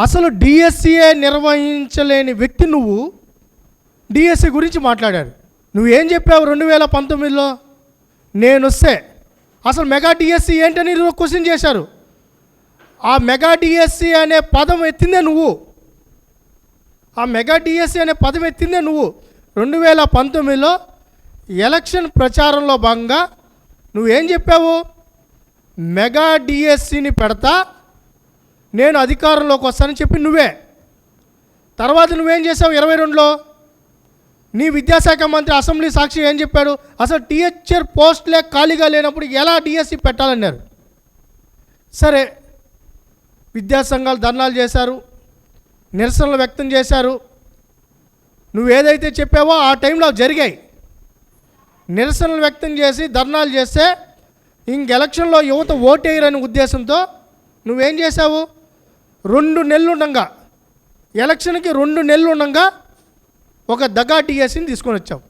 అసలు డిఎస్సిఏ నిర్వహించలేని వ్యక్తి నువ్వు డిఎస్సి గురించి మాట్లాడారు. నువ్వేం చెప్పావు 2019లో? నేను వస్తే అసలు మెగా డిఎస్సి ఏంటని క్వశ్చన్ చేశారు. ఆ మెగా డిఎస్సి అనే పదం ఎత్తిందే నువ్వు. ఆ మెగా డిఎస్సి అనే పదం ఎత్తిందే నువ్వు. 2019లో ఎలక్షన్ ప్రచారంలో భాగంగా నువ్వేం చెప్పావు? మెగా డిఎస్సిని పెడతా, నేను అధికారంలోకి వస్తానని చెప్పి నువ్వే. తర్వాత నువ్వేం చేసావు? 22లో నీ విద్యాశాఖ మంత్రి అసెంబ్లీ సాక్షి ఏం చెప్పాడు? అసలు టీచర్ పోస్టులే ఖాళీగా లేనప్పుడు ఎలా డిఎస్సి పెట్టాలన్నారు. సరే, విద్యా సంఘాలు ధర్నాలు చేశారు, నిరసనలు వ్యక్తం చేశారు. నువ్వేదైతే చెప్పావో ఆ టైంలో జరిగాయి. నిరసనలు వ్యక్తం చేసి ధర్నాలు చేస్తే ఎలక్షన్లో యువత ఓటేయరనే ఉద్దేశంతో నువ్వేం చేశావు? 2 నెలలు ఉండగా, ఎలక్షన్కి 2 నెలలు ఉండగా ఒక దగా డిఎస్సిని తీసుకొని వచ్చావు.